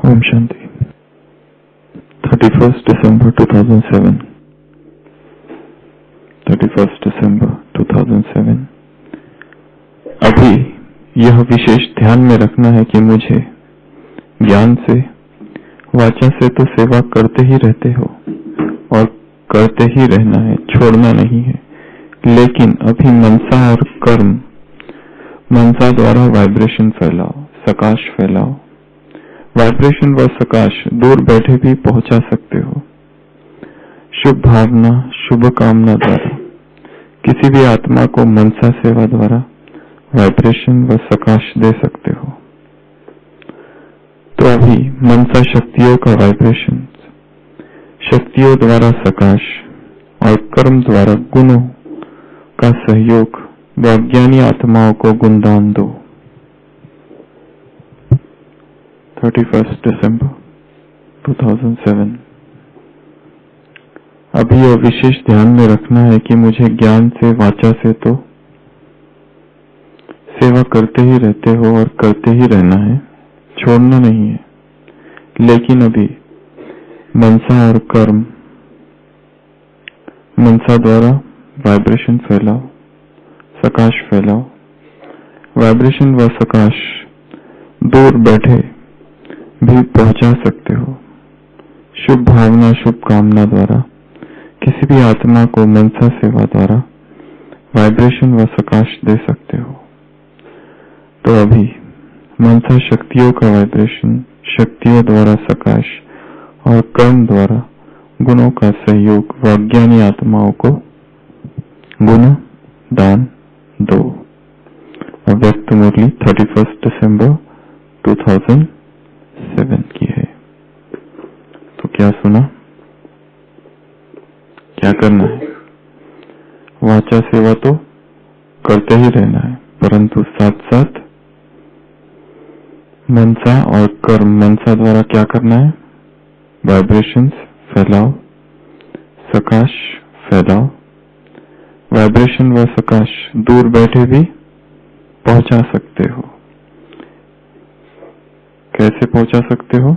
ओम शांति। 31 दिसंबर 2007। 31 दिसंबर 2007। अभी यह विशेष ध्यान में रखना है कि मुझे ज्ञान से, वाचा से तो सेवा करते ही रहते हो और करते ही रहना है, छोड़ना नहीं है। लेकिन अभी मनसा और कर्म, मनसा द्वारा वाइब्रेशन फैलाओ, सकाश फैलाओ। वाइब्रेशन व सकाश दूर बैठे भी पहुंचा सकते हो। शुभ भावना, शुभ कामना द्वारा किसी भी आत्मा को मनसा सेवा द्वारा वाइब्रेशन व सकाश दे सकते हो। तो अभी मनसा शक्तियों का वाइब्रेशन, शक्तियों द्वारा सकाश और कर्म द्वारा गुणों का सहयोग व अज्ञानी आत्माओं को गुणदान दो। 31 दिसंबर 2007। अभी यह विशेष ध्यान में रखना है कि मुझे ज्ञान से, वाचा से तो सेवा करते ही रहते हो और करते ही रहना है, छोड़ना नहीं है। लेकिन अभी मनसा और कर्म, मनसा द्वारा वाइब्रेशन फैलाओ, सकाश फैलाओ। वाइब्रेशन व सकाश दूर बैठे भी पहुंचा सकते हो। शुभ भावना, शुभ कामना द्वारा किसी भी आत्मा को मनसा सेवा द्वारा वाइब्रेशन व सकाश दे सकते हो। तो अभी मनसा शक्तियों का वाइब्रेशन, शक्तियों द्वारा सकाश और कर्म द्वारा गुणों का सहयोग व अज्ञानी आत्माओं को गुण दान दो। अव्यक्त मुरली 31 दिसंबर 2007 की है। तो क्या सुना, क्या करना है? वाचा सेवा तो करते ही रहना है, परंतु साथ साथ मनसा और कर्म, मनसा द्वारा क्या करना है? वाइब्रेशंस फैलाओ, सकाश फैलाओ। वाइब्रेशन व सकाश दूर बैठे भी पहुंचा सकते हो। कैसे पहुंचा सकते हो?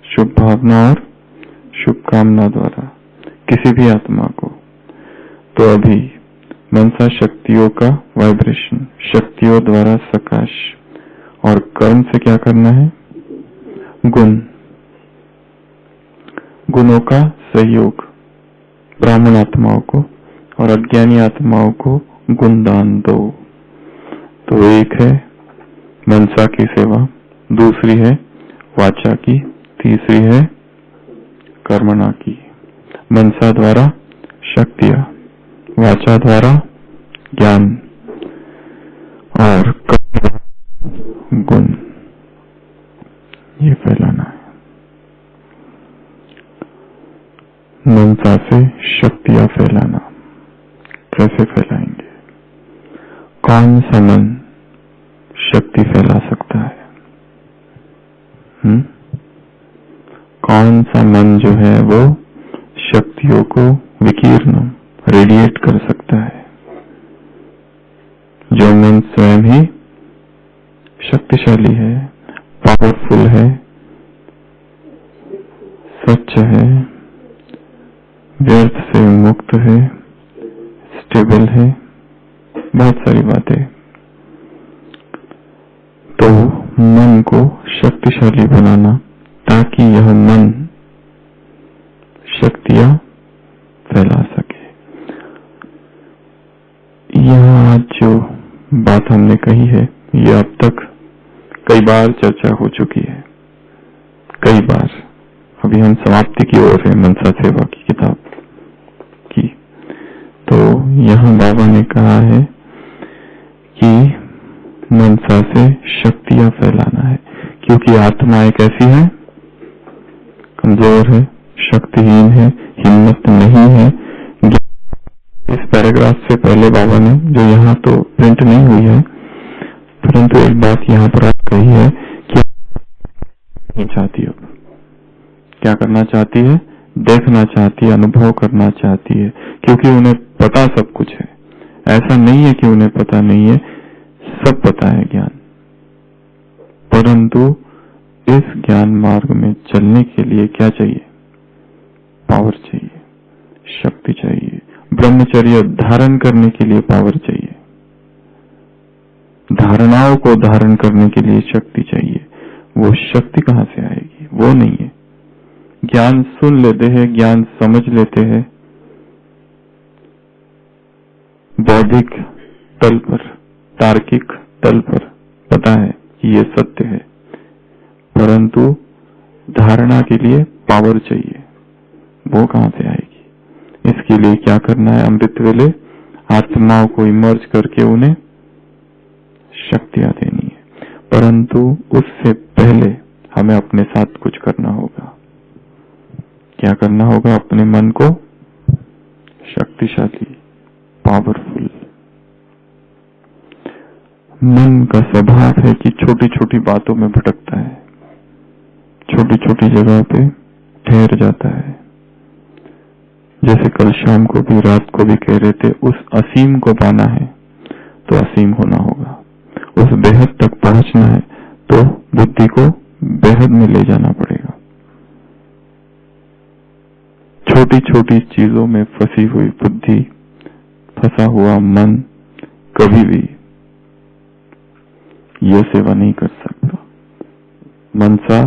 शुभ भावना और शुभ कामना द्वारा किसी भी आत्मा को। तो अभी मनसा शक्तियों का वाइब्रेशन, शक्तियों द्वारा सकाश और कर्म से क्या करना है? गुण, गुणों का सहयोग ब्राह्मण आत्माओं को और अज्ञानी आत्माओं को गुणदान दो। तो एक है मनसा की सेवा, दूसरी है वाचा की, तीसरी है कर्मणा की। मनसा द्वारा शक्तियां, वाचा द्वारा ज्ञान और गुण, ये फैलाना है। मनसा से शक्तियां फैलाना। कैसे फैलाएंगे? कौन सा मन शक्ति फैला सकता है? कौन सा मन जो है वो शक्तियों को विकीर्ण, रेडिएट कर सकता है? जो मन स्वयं ही शक्तिशाली है, पावरफुल है, सच्च है, व्यर्थ से मुक्त है, स्टेबल है, बहुत सारी बातें। तो मन को शक्तिशाली बनाना ताकि यह मन शक्तियां फैला सके। यह आज जो बात हमने कही है, यह अब तक कई बार चर्चा हो चुकी है, कई बार। अभी हम समाप्ति की ओर है मनसा सेवा की किताब की। तो यहाँ बाबा ने कहा है कि मनसा से शक्तियां फैलाना है, क्योंकि आत्मा एक ऐसी है, कमजोर है, शक्तिहीन है, हिम्मत नहीं है। इस पैराग्राफ से पहले बाबा ने, जो यहाँ तो प्रिंट नहीं हुई है, परंतु एक बात यहाँ पर आप कही है कि नहीं चाहती, अब क्या करना चाहती है? देखना चाहती है, अनुभव करना चाहती है, क्योंकि उन्हें पता सब कुछ है। ऐसा नहीं है कि उन्हें पता नहीं है, सब पता है ज्ञान, परंतु इस ज्ञान मार्ग में चलने के लिए क्या चाहिए? पावर चाहिए, शक्ति चाहिए। ब्रह्मचर्य धारण करने के लिए पावर चाहिए, धारणाओं को धारण करने के लिए शक्ति चाहिए। वो शक्ति कहां से आएगी? वो नहीं है। ज्ञान सुन लेते हैं, ज्ञान समझ लेते हैं बौद्धिक तल पर, तार्किक तल पर, पता है कि ये सत्य है, परंतु धारणा के लिए पावर चाहिए। वो कहां से आएगी? इसके लिए क्या करना है? अमृत वेले आत्माओं को इमर्ज करके उन्हें शक्तियां देनी है। परंतु उससे पहले हमें अपने साथ कुछ करना होगा। क्या करना होगा? अपने मन को शक्तिशाली, पावरफुल। मन का स्वभाव है कि छोटी छोटी बातों में भटकता है, छोटी छोटी जगह पे ठहर जाता है। जैसे कल शाम को भी, रात को भी कह रहे थे, उस असीम को पाना है तो असीम होना होगा, उस बेहद तक पहुंचना है तो बुद्धि को बेहद में ले जाना पड़ेगा। छोटी छोटी चीजों में फंसी हुई बुद्धि, फंसा हुआ मन कभी भी यह सेवा नहीं कर सकता। मनसा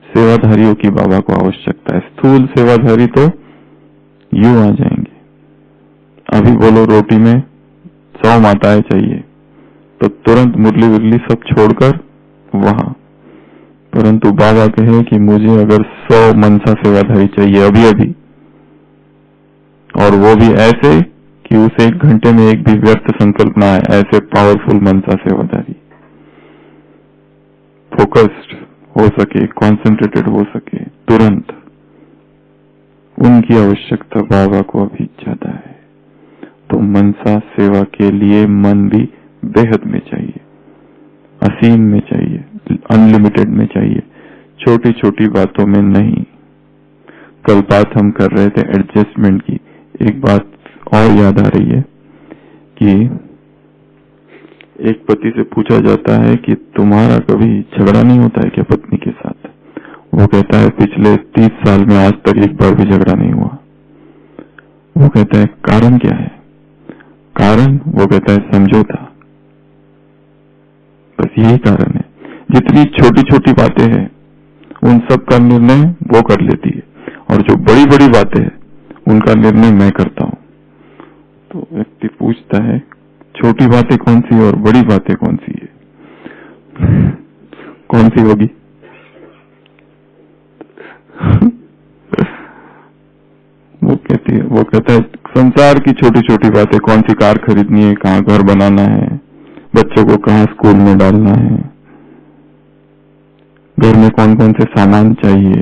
सेवाधारियों की बाबा को आवश्यकता है। स्थूल सेवाधारी तो यूं आ जाएंगे। अभी बोलो रोटी में 100 माताएं चाहिए तो तुरंत मुरली विरली सब छोड़कर वहां। परंतु बाबा कहे कि मुझे अगर 100 मनसा सेवाधारी चाहिए अभी अभी, और वो भी ऐसे कि उसे 1 घंटे में एक भी व्यर्थ संकल्प ना आए, ऐसे पावरफुल मनसा सेवाधारी, फोकस्ड हो सके, कंसंट्रेटेड हो सके, तुरंत उनकी आवश्यकता बाबा को अभी ज्यादा है। तो मनसा सेवा के लिए मन भी बेहद में चाहिए, असीम में चाहिए, अनलिमिटेड में चाहिए, छोटी छोटी बातों में नहीं। कल बात हम कर रहे थे एडजस्टमेंट की। एक बात और याद आ रही है कि एक पति से पूछा जाता है कि तुम्हारा कभी झगड़ा नहीं होता है क्या पत्नी के साथ? वो कहता है पिछले 30 साल में आज तक एक बार भी झगड़ा नहीं हुआ। वो कहता है कारण क्या है? कारण, वो कहता है समझौता। बस यही कारण है। जितनी छोटी छोटी बातें हैं उन सब का निर्णय वो कर लेती है, और जो बड़ी बड़ी बातें हैं उनका निर्णय मैं करता हूं। तो व्यक्ति पूछता है छोटी बातें कौन सी और बड़ी बातें कौन सी है? कौन सी होगी? वो कहता है संसार की छोटी छोटी बातें, कौन सी कार खरीदनी है, कहाँ घर बनाना है, बच्चों को कहाँ स्कूल में डालना है, घर में कौन कौन से सामान चाहिए,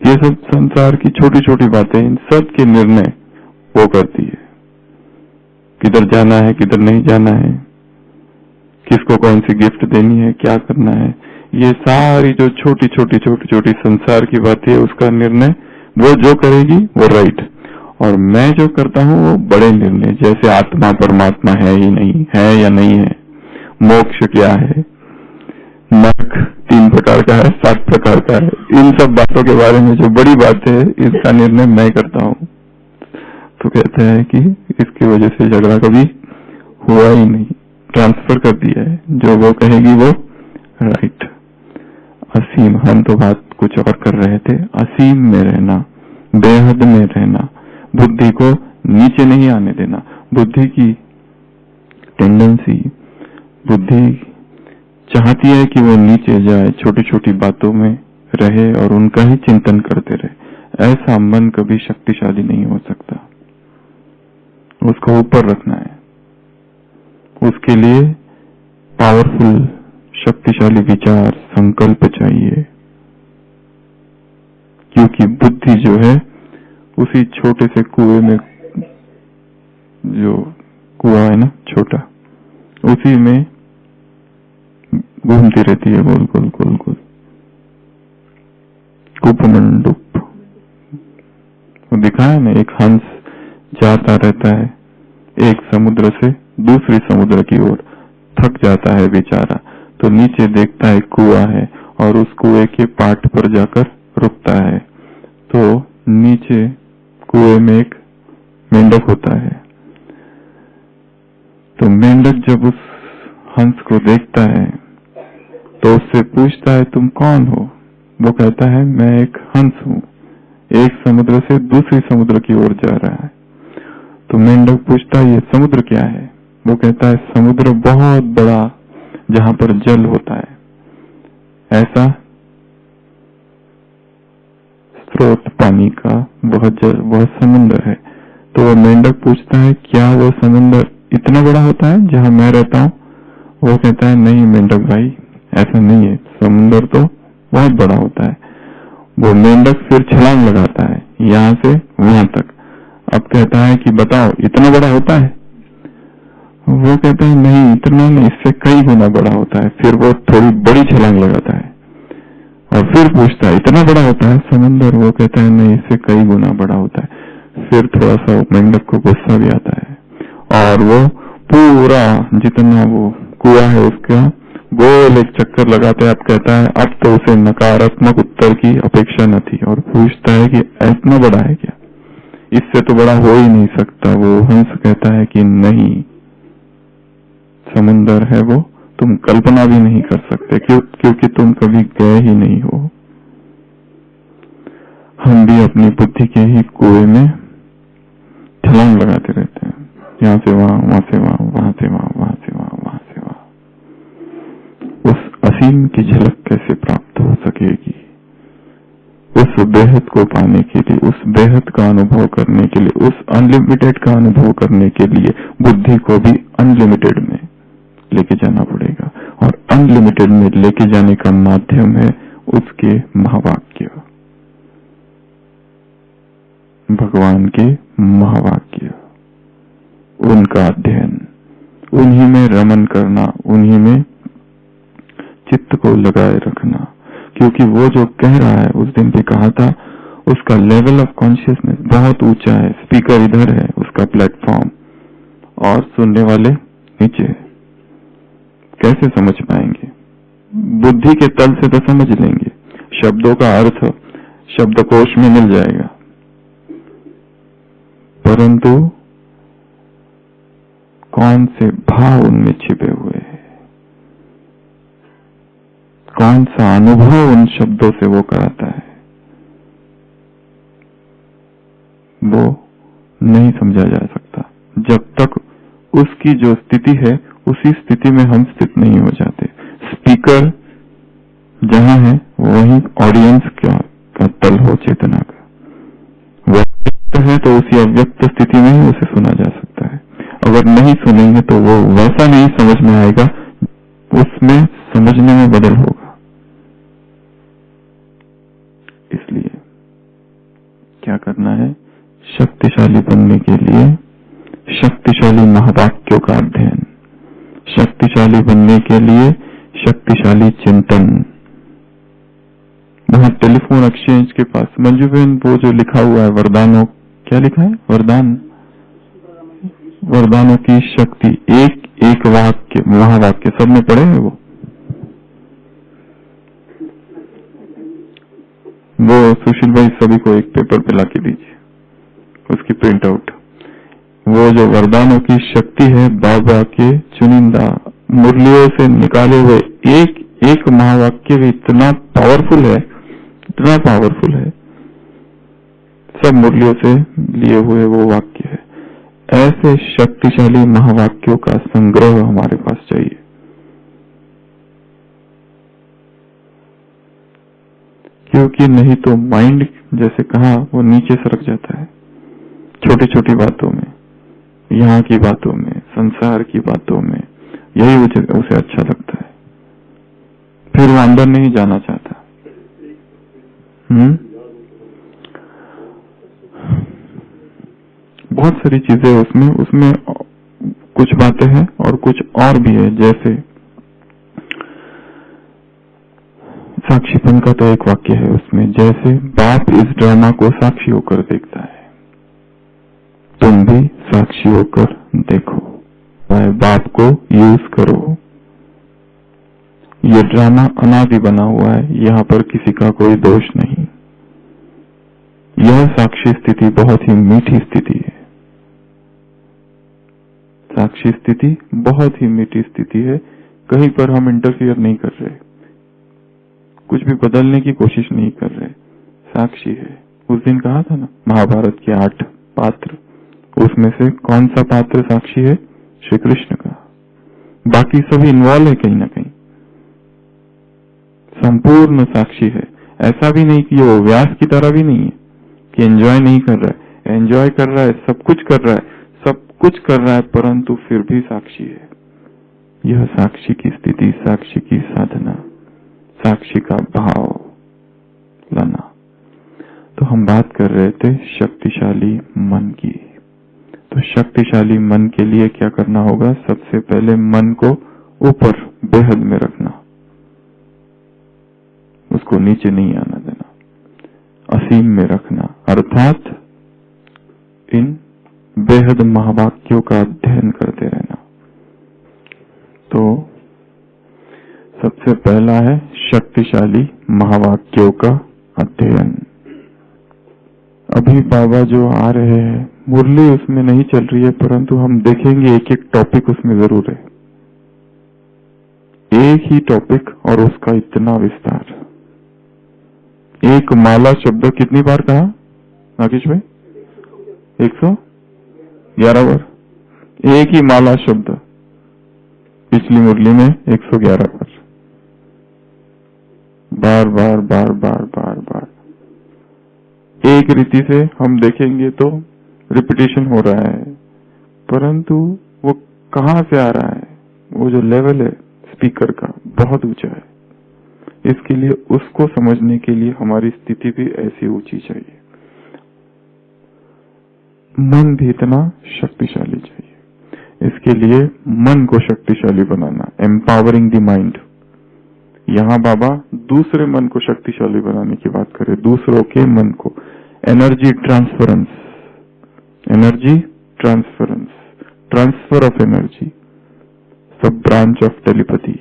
ये सब संसार की छोटी छोटी बातें, इन सब के निर्णय वो करती है। किधर जाना है, किधर नहीं जाना है, किसको कौन सी गिफ्ट देनी है, क्या करना है, ये सारी जो छोटी छोटी छोटी छोटी संसार की बातें है उसका निर्णय वो जो करेगी वो राइट। और मैं जो करता हूँ वो बड़े निर्णय, जैसे आत्मा परमात्मा है ही नहीं है या नहीं है, मोक्ष क्या है, नरक 3 प्रकार का है, 7 प्रकार का है, इन सब बातों के बारे में जो बड़ी बात है इसका निर्णय मैं करता हूँ। तो कहते हैं कि इसकी वजह से झगड़ा कभी हुआ ही नहीं, ट्रांसफर कर दिया है, जो वो कहेगी वो राइट। असीम, हम तो बात कुछ और कर रहे थे, असीम में रहना, बेहद में रहना, बुद्धि को नीचे नहीं आने देना। बुद्धि की टेंडेंसी, बुद्धि चाहती है कि वो नीचे जाए, छोटी छोटी बातों में रहे और उनका ही चिंतन करते रहे। ऐसा मन कभी शक्तिशाली नहीं हो सकता, उसको ऊपर रखना है। उसके लिए पावरफुल, शक्तिशाली विचार, संकल्प चाहिए, क्योंकि बुद्धि जो है उसी छोटे से कुएं में, जो कुआं है ना छोटा, उसी में घूमती रहती है गोल गोल गोल गोल, कूपमंडूप। दिखाया ना, एक हंस जाता रहता है एक समुद्र से दूसरी समुद्र की ओर, थक जाता है बेचारा, तो नीचे देखता है कुआं है और उस कुएं के पाट पर जाकर रुकता है। तो नीचे कुएं में एक मेंढक होता है। तो मेंढक जब उस हंस को देखता है तो उससे पूछता है, तुम कौन हो? वो कहता है, मैं एक हंस हूं, एक समुद्र से दूसरी समुद्र की ओर जा रहा है। तो मेंढक पूछता है, ये समुद्र क्या है? वो कहता है, समुद्र बहुत बड़ा जहां पर जल होता है, ऐसा स्रोत पानी का वह समुद्र है। तो वो मेंढक पूछता है, क्या वो समुद्र इतना बड़ा होता है जहां मैं रहता हूँ? वो कहता है, नहीं मेंढक भाई, ऐसा नहीं है, समुद्र तो बहुत बड़ा होता है। वो मेंढक फिर छलांग लगाता है यहाँ से वहां तक। अब कहता है कि बताओ इतना बड़ा होता है? वो कहता है, नहीं इतना नहीं, इससे कई गुना बड़ा होता है। फिर वो थोड़ी बड़ी छलांग लगाता है और फिर पूछता है, इतना बड़ा होता है समुद्र? वो कहता है, नहीं, इससे कई गुना बड़ा होता है। फिर थोड़ा सा मेंढक को गुस्सा भी आता है और वो पूरा जितना वो कुआं है उसका गोल एक चक्कर लगाता है। अब कहता है, अब तो उसे नकारात्मक उत्तर की अपेक्षा न थी और पूछता है कि इतना बड़ा है क्या? इससे तो बड़ा हो ही नहीं सकता। वो हंस कहता है कि नहीं, समुंदर है वो, तुम कल्पना भी नहीं कर सकते क्योंकि तुम कभी गए ही नहीं हो। हम भी अपनी बुद्धि के ही कुएं में छलांग लगाते रहते हैं, यहाँ से वहां, वहां से वहां, वहां से वहां, वहां से वहां, वहां से वहां। उस असीम की झलक कैसे प्राप्त हो सकेगी? उस बेहद को पाने के लिए, उस बेहद का अनुभव करने के लिए, उस अनलिमिटेड का अनुभव करने के लिए बुद्धि को भी अनलिमिटेड में लेके जाना पड़ेगा। और अनलिमिटेड में लेके जाने का माध्यम है उसके महावाक्य, भगवान के महावाक्य, उनका अध्ययन, उन्हीं में रमन करना, उन्हीं में चित्त को लगाए रखना। क्योंकि वो जो कह रहा है, उस दिन भी कहा था, उसका लेवल ऑफ कॉन्शियसनेस बहुत ऊंचा है। स्पीकर इधर है, उसका प्लेटफॉर्म, और सुनने वाले नीचे है। कैसे समझ पाएंगे? बुद्धि के तल से तो समझ लेंगे, शब्दों का अर्थ शब्दकोश में मिल जाएगा, परंतु कौन से भाव उनमें छिपे हुए हैं, कौन सा अनुभव उन शब्दों से वो कराता है, वो नहीं समझा जा सकता जब तक उसकी जो स्थिति है उसी स्थिति में हम स्थित नहीं हो जाते। स्पीकर जहां है वही ऑडियंस का तल हो चेतना का। वो व्यक्त है तो उसी अव्यक्त स्थिति में ही उसे सुना जा सकता है। अगर नहीं सुनेंगे तो वो वैसा नहीं समझ में आएगा, उसमें समझने में बदल होगा। इसलिए क्या करना है? शक्तिशाली बनने के लिए शक्तिशाली महावाक्यों का अध्ययन, शक्तिशाली बनने के लिए शक्तिशाली चिंतन। वहां टेलीफोन एक्सचेंज के पास मंजू बहन, वो जो लिखा हुआ है वरदानों, क्या लिखा है? वरदानों की शक्ति, एक एक वाक्य, महावाक्य, सबने पढ़े हैं वो सुशील भाई सभी को एक पेपर पे ला के दीजिए, उसकी प्रिंट आउट। वो जो वरदानों की शक्ति है, बाबा के चुनिंदा मुरलियों से निकाले हुए एक एक महावाक्य भी इतना पावरफुल है, इतना पावरफुल है, सब मुरलियों से लिए हुए वो वाक्य है। ऐसे शक्तिशाली महावाक्यों का संग्रह हमारे पास चाहिए। क्योंकि नहीं तो माइंड, जैसे कहा, वो नीचे सरक जाता है छोटी छोटी बातों में, यहाँ की बातों में, संसार की बातों में, यही उसे अच्छा लगता है, फिर वो अंदर नहीं जाना चाहता। बहुत सारी चीजें उसमें कुछ बातें हैं और कुछ और भी है। जैसे साक्षीपन का तो एक वाक्य है उसमें, जैसे बाप इस ड्रामा को साक्षी होकर देखता है, तुम भी साक्षी होकर देखो, बाप को यूज करो। ये ड्रामा अनादि बना हुआ है, यहाँ पर किसी का कोई दोष नहीं। यह साक्षी स्थिति बहुत ही मीठी स्थिति है। साक्षी स्थिति बहुत ही मीठी स्थिति है। कहीं पर हम इंटरफियर नहीं कर रहे, कुछ भी बदलने की कोशिश नहीं कर रहे, साक्षी है। उस दिन कहा था ना, महाभारत के 8 पात्र, उसमें से कौन सा पात्र साक्षी है? श्री कृष्ण का। बाकी सभी इन्वॉल्व है कहीं ना कहीं, संपूर्ण साक्षी है। ऐसा भी नहीं कि वो व्यास की तरह भी नहीं है कि एंजॉय नहीं कर रहा है, एंजॉय कर रहा है, सब कुछ कर रहा है, सब कुछ कर रहा है, परंतु फिर भी साक्षी है। यह साक्षी की स्थिति, साक्षी की साधना, साक्षी का भाव लाना। तो हम बात कर रहे थे शक्तिशाली मन की। तो शक्तिशाली मन के लिए क्या करना होगा? सबसे पहले मन को ऊपर बेहद में रखना, उसको नीचे नहीं आना देना, असीम में रखना, अर्थात इन बेहद महावाक्यों का अध्ययन करते रहना। तो सबसे पहला है शक्तिशाली महावाक्यों का अध्ययन। अभी बाबा जो आ रहे हैं, मुरली उसमें नहीं चल रही है, परंतु हम देखेंगे एक एक टॉपिक उसमें जरूर है। एक ही टॉपिक और उसका इतना विस्तार। एक माला शब्द कितनी बार कहा राकेश भाई? 111 बार। एक ही माला शब्द पिछली मुरली में 111 बार, बार बार बार बार बार बार। एक रीति से हम देखेंगे तो रिपीटेशन हो रहा है, परंतु वो कहां से आ रहा है? वो जो लेवल है स्पीकर का बहुत ऊंचा है। इसके लिए उसको समझने के लिए हमारी स्थिति भी ऐसी ऊंची चाहिए, मन भी इतना शक्तिशाली चाहिए। इसके लिए मन को शक्तिशाली बनाना, एम्पावरिंग द माइंड। यहाँ बाबा दूसरे मन को शक्तिशाली बनाने की बात करें, दूसरों के मन को। Energy transference, energy transference, transfer of energy, सब ब्रांच ऑफ टेलीपैथी।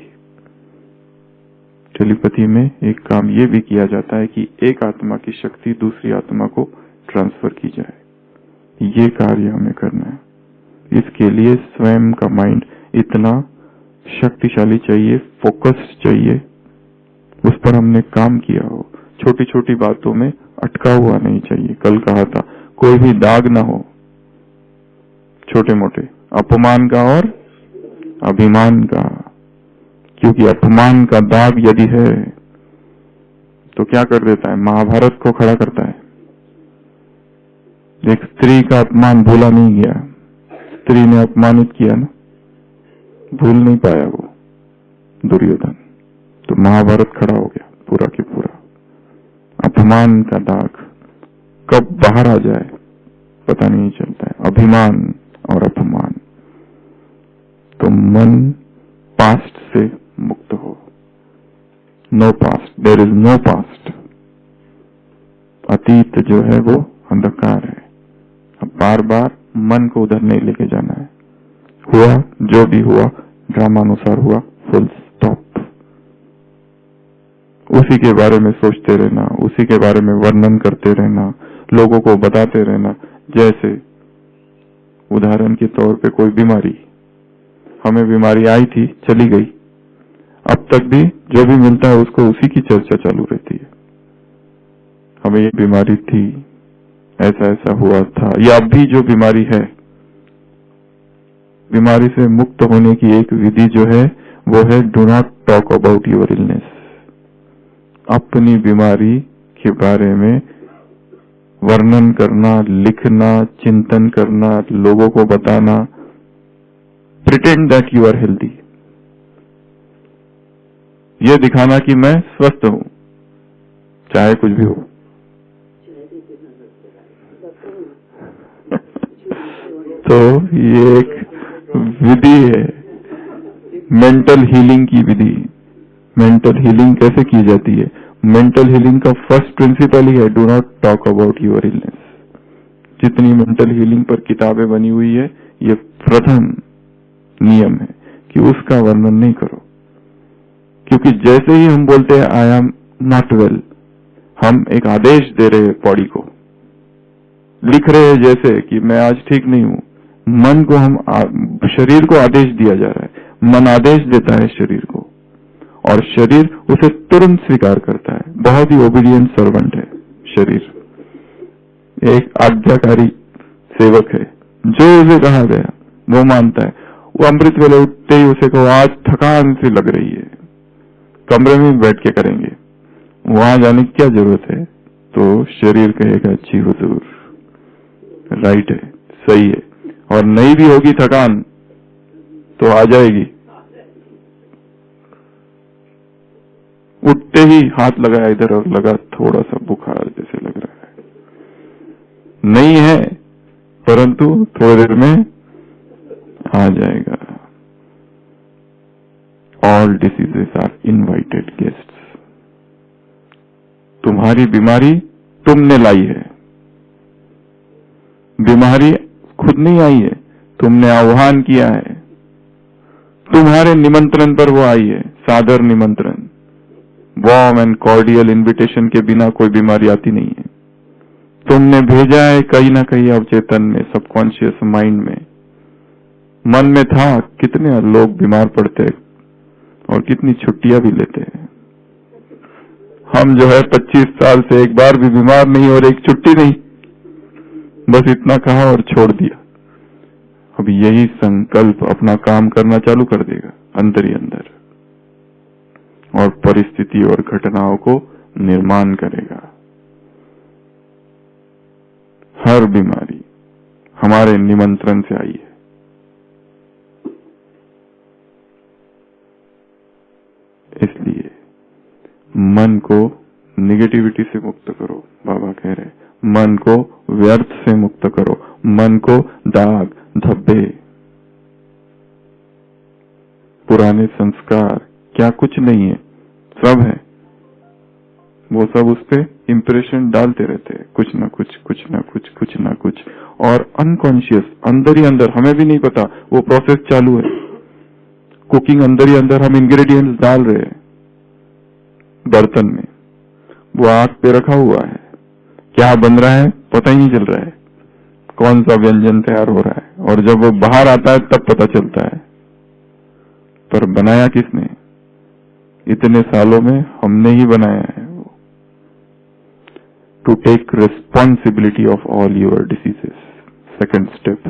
टेलीपैथी में एक काम ये भी किया जाता है कि एक आत्मा की शक्ति दूसरी आत्मा को ट्रांसफर की जाए। ये कार्य हमें करना है। इसके लिए स्वयं का माइंड इतना शक्तिशाली चाहिए, फोकस्ड चाहिए, उस पर हमने काम किया हो, छोटी छोटी बातों में अटका हुआ नहीं चाहिए। कल कहा था कोई भी दाग ना हो, छोटे मोटे अपमान का और अभिमान का, क्योंकि अपमान का दाग यदि है तो क्या कर देता है? महाभारत को खड़ा करता है। एक स्त्री का अपमान भूला नहीं गया, स्त्री ने अपमानित किया ना, भूल नहीं पाया वो दुर्योधन, तो महाभारत खड़ा हो गया पूरा की पूरा। अपमान का दाग कब बाहर आ जाए पता नहीं चलता है, अभिमान और अपमान। तो मन पास्ट से मुक्त हो। No past, there is no past. अतीत जो है वो अंधकार है। अब बार बार मन को उधर नहीं लेके जाना है। हुआ जो भी हुआ ड्रामानुसार हुआ, फुल स्टॉप। उसी के बारे में सोचते रहना, उसी के बारे में वर्णन करते रहना, लोगों को बताते रहना। जैसे उदाहरण के तौर पे कोई बीमारी, हमें बीमारी आई थी, चली गई, अब तक भी जो भी मिलता है उसको उसी की चर्चा चालू रहती है। हमें ये बीमारी थी, ऐसा ऐसा हुआ था, या अब भी जो बीमारी है, बीमारी से मुक्त होने की एक विधि जो है वो है do not talk about your illness. अपनी बीमारी के बारे में वर्णन करना, लिखना, चिंतन करना, लोगों को बताना, pretend that you are healthy, यह दिखाना कि मैं स्वस्थ हूं चाहे कुछ भी हो। तो ये एक विधि है, मेंटल हीलिंग की विधि। मेंटल हीलिंग कैसे की जाती है? मेंटल हीलिंग का फर्स्ट प्रिंसिपल ही है do not talk about your illness. जितनी मेंटल हीलिंग पर किताबें बनी हुई है, ये प्रथम नियम है कि उसका वर्णन नहीं करो, क्योंकि जैसे ही हम बोलते हैं आई एम नॉट वेल, हम एक आदेश दे रहे हैं बॉडी को, लिख रहे हैं जैसे कि मैं आज ठीक नहीं हूं। मन को हम शरीर को आदेश दिया जा रहा है, मन आदेश देता है शरीर को और शरीर उसे तुरंत स्वीकार करता है। बहुत ही ओबीडियंट सर्वेंट है शरीर, एक आज्ञाकारी सेवक है। जो उसे कहा गया वो मानता है। वो अमृत वेले उठते ही उसे कहो आज थकान सी लग रही है, कमरे में बैठ के करेंगे, वहां जाने की क्या जरूरत है? तो शरीर कहेगा जी हुजूर, राइट है, सही है। और नहीं भी होगी थकान तो आ जाएगी, उठते ही हाथ लगाया इधर और लगा थोड़ा सा बुखार जैसे लग रहा है, नहीं है परंतु थोड़ी देर में आ जाएगा। All diseases are invited guests. तुम्हारी बीमारी तुमने लाई है, बीमारी खुद नहीं आई है, तुमने आह्वान किया है। तुम्हारे निमंत्रण पर वो आई है, सादर निमंत्रण, वार्म एंड कॉर्डियल इन्विटेशन के बिना कोई बीमारी आती नहीं है। तुमने भेजा है कहीं ना कहीं अवचेतन में, सबकॉन्शियस माइंड में, मन में था। कितने लोग बीमार पड़ते हैं और कितनी छुट्टियां भी लेते हैं। हम जो है 25 साल से एक बार भी बीमार नहीं और एक छुट्टी नहीं, बस इतना कहा और छोड़ दिया। अब यही संकल्प अपना काम करना चालू कर देगा अंदर ही अंदर और परिस्थिति और घटनाओं को निर्माण करेगा। हर बीमारी हमारे निमंत्रण से आई है। इसलिए मन को निगेटिविटी से मुक्त करो। बाबा कह रहे मन को व्यर्थ से मुक्त करो, मन को दाग धब्बे पुराने संस्कार क्या कुछ नहीं है, सब है। वो सब उस पे इंप्रेशन डालते रहते हैं, कुछ ना कुछ, कुछ ना कुछ, कुछ ना कुछ, और अनकॉन्शियस अंदर ही अंदर हमें भी नहीं पता वो प्रोसेस चालू है। कुकिंग अंदर ही अंदर हम इंग्रेडिएंट्स डाल रहे हैं बर्तन में, वो आग पे रखा हुआ है, क्या बन रहा है पता ही नहीं चल रहा है, कौन सा व्यंजन तैयार हो रहा है, और जब वो बाहर आता है तब पता चलता है। पर बनाया किसने? इतने सालों में हमने ही बनाया है। To take responsibility of all your diseases. Second step,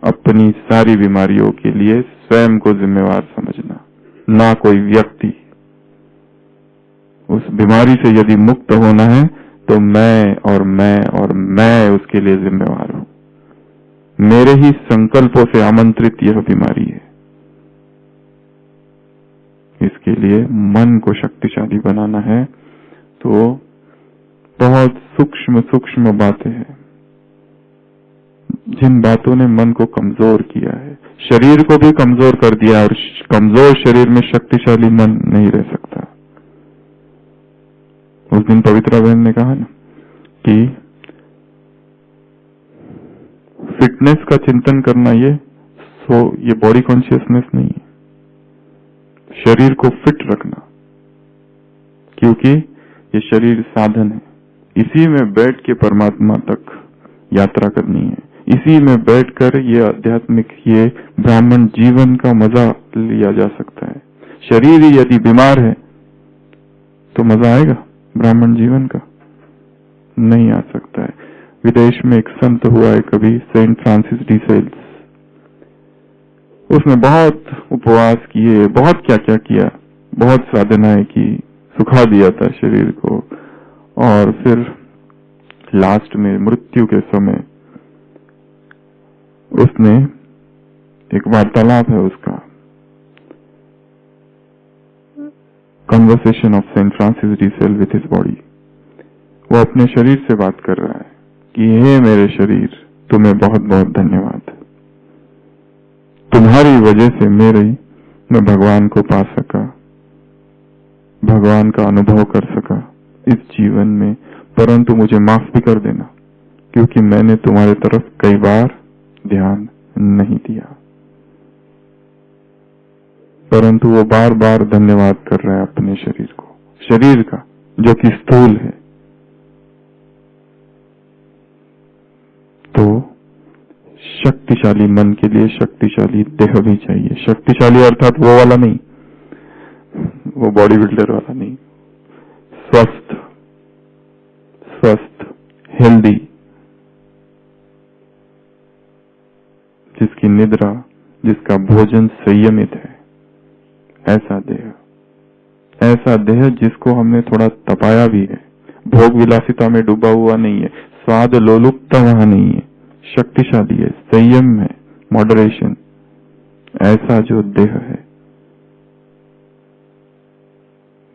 अपनी सारी बीमारियों के लिए स्वयं को जिम्मेवार समझना, ना कोई व्यक्ति। उस बीमारी से यदि मुक्त होना है तो मैं और मैं और मैं उसके लिए जिम्मेवार हूं। मेरे ही संकल्पों से आमंत्रित यह बीमारी है। इसके लिए मन को शक्तिशाली बनाना है तो बहुत सूक्ष्म सूक्ष्म बातें हैं, जिन बातों ने मन को कमजोर किया है, शरीर को भी कमजोर कर दिया, और कमजोर शरीर में शक्तिशाली मन नहीं रह सकता। उस दिन पवित्रा बहन ने कहा ना कि फिटनेस का चिंतन करना ये बॉडी कॉन्शियसनेस नहीं है, शरीर को फिट रखना, क्योंकि ये शरीर साधन है। इसी में बैठ के परमात्मा तक यात्रा करनी है, इसी में बैठकर ये आध्यात्मिक, ये ब्राह्मण जीवन का मजा लिया जा सकता है। शरीर ही यदि बीमार है तो मजा आएगा ब्राह्मण जीवन का? नहीं आ सकता है। विदेश में एक संत हुआ है कभी, सेंट फ्रांसिस डी सेल्स, उसने बहुत उपवास किए, बहुत क्या क्या किया, बहुत साधनाएं की, सुखा दिया था शरीर को, और फिर लास्ट में मृत्यु के समय उसने, एक वार्तालाप है उसका, conversation of Saint Francis de Sales with his body. वो अपने शरीर से बात कर रहा है कि हे मेरे शरीर, तुम्हें बहुत बहुत धन्यवाद, तुम्हारी वजह से मैं भगवान को पा सका, भगवान का अनुभव कर सका इस जीवन में, परंतु मुझे माफ भी कर देना क्योंकि मैंने तुम्हारे तरफ कई बार ध्यान नहीं दिया। परंतु वो बार बार धन्यवाद कर रहा है अपने शरीर को, शरीर का जो कि स्थूल है। तो शक्तिशाली मन के लिए शक्तिशाली देह भी चाहिए। शक्तिशाली अर्थात वो वाला नहीं, वो बॉडी बिल्डर वाला नहीं, स्वस्थ स्वस्थ हेल्दी, जिसकी निद्रा, जिसका भोजन संयमित है, ऐसा देह, ऐसा देह जिसको हमने थोड़ा तपाया भी है, भोग विलासिता में डूबा हुआ नहीं है, स्वाद लोलुपता वहां नहीं है, शक्तिशाली है, संयम है, मॉडरेशन, ऐसा जो देह है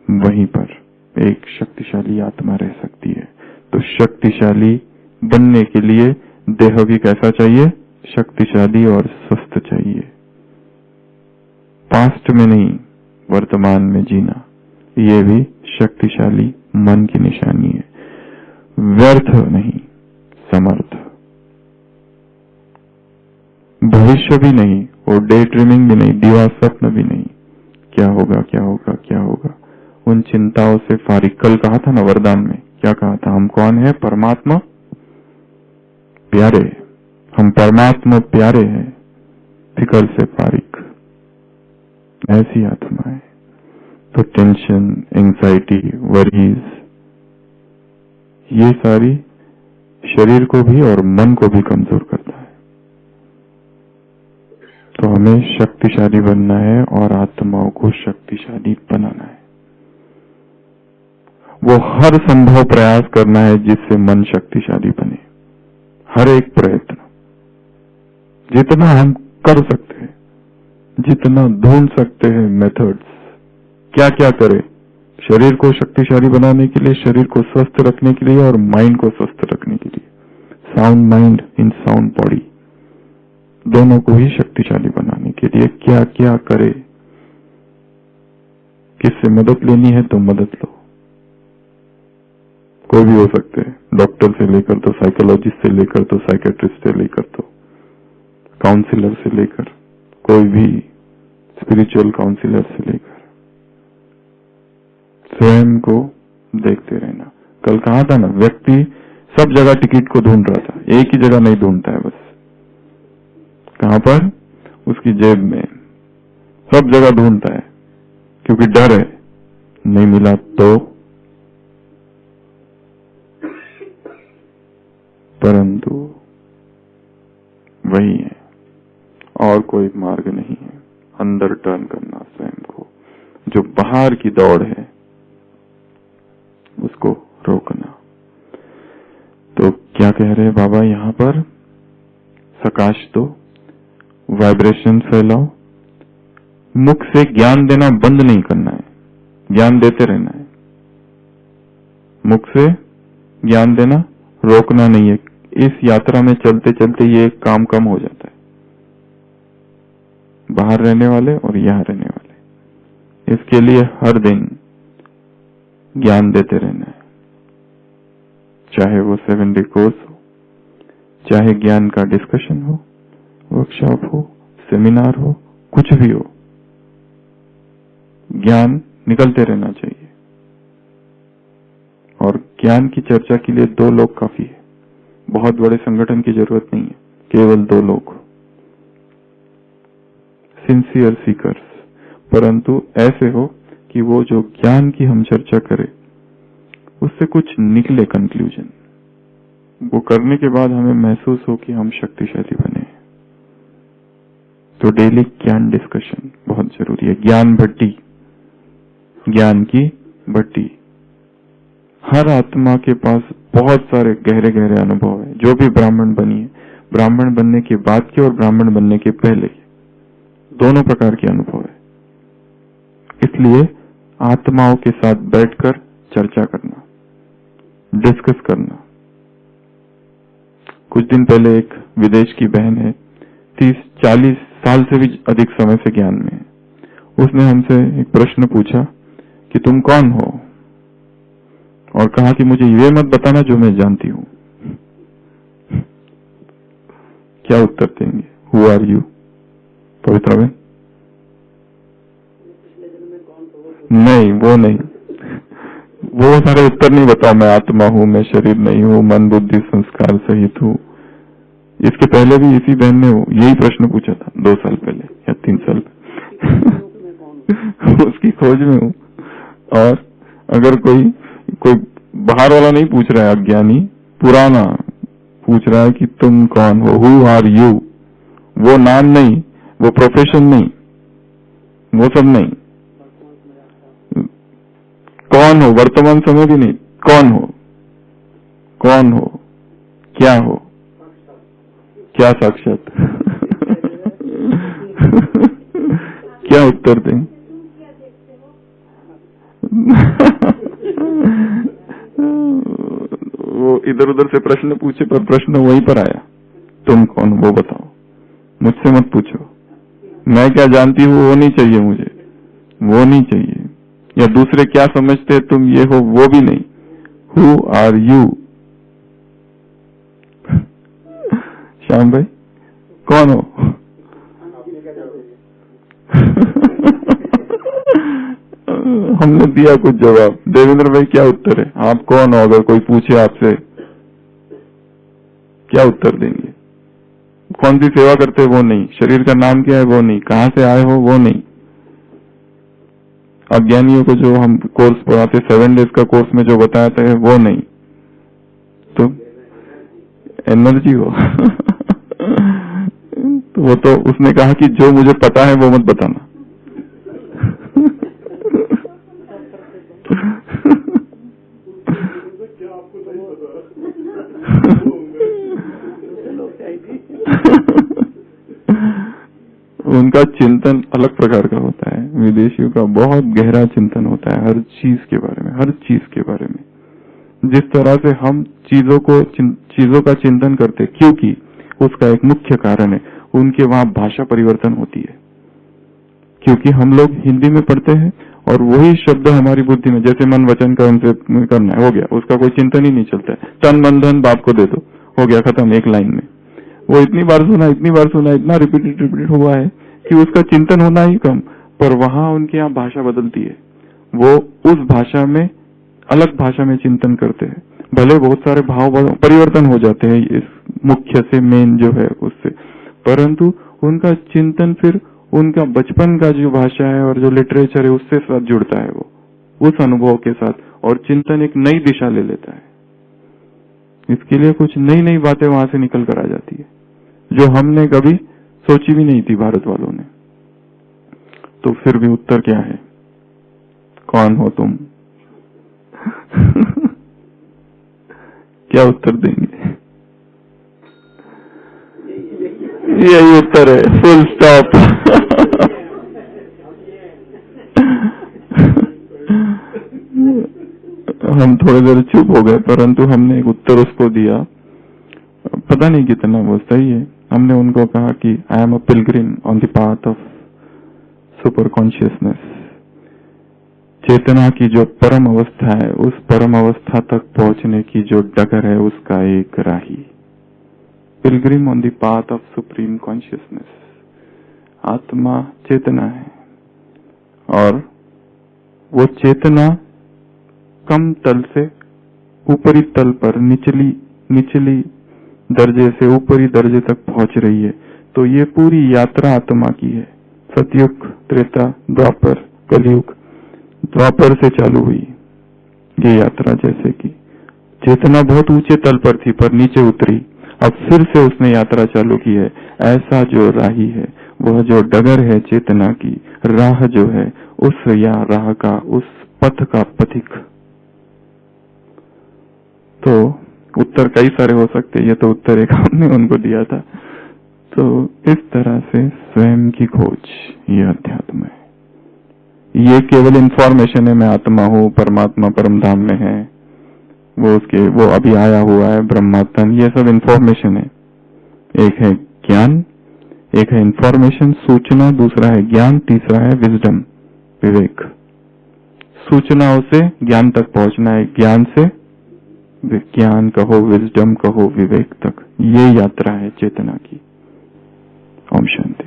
वहीं पर एक शक्तिशाली आत्मा रह सकती है। तो शक्तिशाली बनने के लिए देह भी कैसा चाहिए? शक्तिशाली और स्वस्थ चाहिए। पास्ट में नहीं, वर्तमान में जीना, ये भी शक्तिशाली मन की निशानी है। व्यर्थ नहीं, समर्थ। भविष्य भी नहीं और डे ड्रीमिंग भी नहीं, दिवा स्वप्न भी नहीं, क्या होगा क्या होगा क्या होगा, उन चिंताओं से फारिग। कल कहा था ना वरदान में, क्या कहा था? हम कौन है? परमात्मा प्यारे, हम परमात्मा प्यारे हैं, फिकर से फारिग, ऐसी आत्मा है। तो टेंशन, एंजाइटी, वरीज, ये सारी शरीर को भी और मन को भी कमजोर करता है। तो हमें शक्तिशाली बनना है और आत्माओं को शक्तिशाली बनाना है। वो हर संभव प्रयास करना है जिससे मन शक्तिशाली बने। हर एक प्रयत्न, जितना हम कर सकते हैं, जितना ढूंढ सकते हैं मेथड्स, क्या क्या करें शरीर को शक्तिशाली बनाने के लिए, शरीर को स्वस्थ रखने के लिए और माइंड को स्वस्थ रखने के लिए। Sound mind in sound body, दोनों को ही शक्तिशाली बनाने के लिए क्या क्या करे। किससे मदद लेनी है तो मदद लो, कोई भी हो सकते हैं, डॉक्टर से लेकर तो साइकोलॉजिस्ट से लेकर तो साइकेट्रिस्ट से लेकर तो काउंसलर से लेकर कोई भी स्पिरिचुअल काउंसलर से लेकर स्वयं को देखते रहना। कल कहा था ना, व्यक्ति सब जगह टिकट को ढूंढ रहा था, एक ही जगह नहीं ढूंढता है बस। कहां पर? उसकी जेब में। सब जगह ढूंढता है क्योंकि डर है, नहीं मिला तो। परंतु वही है, और कोई मार्ग नहीं है। अंदर टर्न करना स्वयं को, जो बाहर की दौड़ है उसको रोकना। तो क्या कह रहे हैं बाबा यहाँ पर? प्रकाश दो, वाइब्रेशन फैलाओ, मुख से ज्ञान देना बंद नहीं करना है, ज्ञान देते रहना है। मुख से ज्ञान देना रोकना नहीं है। इस यात्रा में चलते चलते ये एक काम कम हो जाता है, बाहर रहने वाले और यहां रहने वाले। इसके लिए हर दिन ज्ञान देते रहना है, चाहे वो 7 डे कोर्स हो, चाहे ज्ञान का डिस्कशन हो, वर्कशॉप हो, सेमिनार हो, कुछ भी हो, ज्ञान निकलते रहना चाहिए। और ज्ञान की चर्चा के लिए 2 लोग काफी है, बहुत बड़े संगठन की जरूरत नहीं है, केवल 2 लोग, सिंसियर सीकर्स। परंतु ऐसे हो कि वो जो ज्ञान की हम चर्चा करें उससे कुछ निकले कंक्लूजन, वो करने के बाद हमें महसूस हो कि हम शक्तिशाली बने। तो डेली ज्ञान डिस्कशन बहुत जरूरी है। ज्ञान भट्टी, ज्ञान की भट्टी। हर आत्मा के पास बहुत सारे गहरे गहरे अनुभव है, जो भी ब्राह्मण बनी है, ब्राह्मण बनने के बाद के और ब्राह्मण बनने के पहले के, दोनों प्रकार के अनुभव है। इसलिए आत्माओं के साथ बैठकर चर्चा करना, डिस्कस करना। कुछ दिन पहले एक विदेश की बहन है, 30-40 साल से भी अधिक समय से ज्ञान में है। उसने हमसे एक प्रश्न पूछा कि तुम कौन हो, और कहा कि मुझे ये मत बताना जो मैं जानती हूं। क्या उत्तर देंगे? Who are you? पवित्रा बहन, नहीं, वो नहीं, वो सारे उत्तर नहीं बताओ। मैं आत्मा हूँ, मैं शरीर नहीं हूँ, मन बुद्धि संस्कार सहित हूँ। इसके पहले भी इसी बहन ने यही प्रश्न पूछा था 2 साल पहले या 3 साल पहले। उसकी खोज में हूँ। और अगर कोई बाहर वाला नहीं पूछ रहा है, अज्ञानी पुराना पूछ रहा है कि तुम कौन हो, हु आर यू, वो नाम नहीं, वो प्रोफेशन नहीं, वो सब नहीं, कौन हो, वर्तमान समय भी नहीं, कौन हो, कौन हो, क्या हो, क्या साक्षात। क्या उत्तर दें? वो इधर उधर से प्रश्न पूछे पर प्रश्न वहीं पर आया, तुम कौन हो वो बताओ, मुझसे मत पूछो, मैं क्या जानती हूँ वो नहीं चाहिए मुझे, वो नहीं चाहिए, या दूसरे क्या समझते तुम ये हो वो भी नहीं। Who are you? श्याम भाई कौन हो? हमने दिया कुछ जवाब। देवेंद्र भाई क्या उत्तर है? आप कौन हो? अगर कोई पूछे आपसे क्या उत्तर देंगे? कौन सी सेवा करते वो नहीं, शरीर का नाम क्या है वो नहीं, कहाँ से आए हो वो नहीं। अज्ञानियों को जो हम कोर्स पढ़ाते 7 डेज का कोर्स में जो बताते हैं वो नहीं, तो एनर्जी हो। तो वो तो उसने कहा कि जो मुझे पता है वो मत बताना। उनका चिंतन अलग प्रकार का होता है, विदेशियों का बहुत गहरा चिंतन होता है हर चीज के बारे में, हर चीज के बारे में। जिस तरह से हम चीजों का चिंतन करते, क्योंकि उसका एक मुख्य कारण है उनके वहां भाषा परिवर्तन होती है। क्योंकि हम लोग हिंदी में पढ़ते हैं और वही शब्द हमारी बुद्धि में, जैसे मन वचन कर्म से करना है, हो गया, उसका कोई चिंतन ही नहीं चलता है। तन मन धन बाप को दे दो, हो गया, खत्म, एक लाइन में। वो इतनी बार सुना, इतना रिपीट हुआ है कि उसका चिंतन होना ही कम। पर वहां उनके यहाँ भाषा बदलती है, वो उस भाषा में, अलग भाषा में चिंतन करते हैं। भले बहुत सारे भाव परिवर्तन हो जाते हैं इस मुख्य से, मेन जो है उससे, परंतु उनका चिंतन फिर उनका बचपन का जो भाषा है और जो लिटरेचर है उससे साथ जुड़ता है, वो उस अनुभव के साथ, और चिंतन एक नई दिशा ले लेता है। इसके लिए कुछ नई नई बातें वहां से निकल कर आ जाती है जो हमने कभी सोची भी नहीं थी भारत वालों ने। तो फिर भी उत्तर क्या है? कौन हो तुम? क्या उत्तर देंगे? यही उत्तर है, फुल स्टॉप। हम थोड़ी देर चुप हो गए, परंतु हमने एक उत्तर उसको दिया, पता नहीं कितना वो सही है। हमने उनको कहा कि I am a pilgrim on the path of super consciousness. चेतना की जो परम अवस्था है, उस परम अवस्था तक पहुंचने की जो डगर है, उसका एक राही। Pilgrim on the path of supreme consciousness. आत्मा चेतना है, और वो चेतना कम तल से ऊपरी तल पर निचली दर्जे से ऊपरी दर्जे तक पहुंच रही है। तो ये पूरी यात्रा आत्मा की है। सतयुग, त्रेता, द्वापर, कलयुग। द्वापर से चालू हुई ये यात्रा, जैसे कि चेतना बहुत ऊंचे तल पर थी पर नीचे उतरी, अब फिर से उसने यात्रा चालू की है। ऐसा जो राही है, वह जो डगर है चेतना की, राह जो है, उस या राह का, उस पथ का पथिक। तो उत्तर कई सारे हो सकते, ये तो उत्तर एक हमने उनको दिया था। तो इस तरह से स्वयं की खोज, ये अध्यात्म है। ये केवल इंफॉर्मेशन है, मैं आत्मा हूँ, परमात्मा परम धाम में है, वो अभी आया हुआ है, ब्रह्मात्म, ये सब इंफॉर्मेशन है। एक है ज्ञान, एक है इंफॉर्मेशन, सूचना, दूसरा है ज्ञान, तीसरा है विजडम, विवेक। सूचनाओं से ज्ञान तक पहुंचना है, ज्ञान से विज्ञान कहो, विजडम कहो, विवेक तक, ये यात्रा है चेतना की। ओम शांति।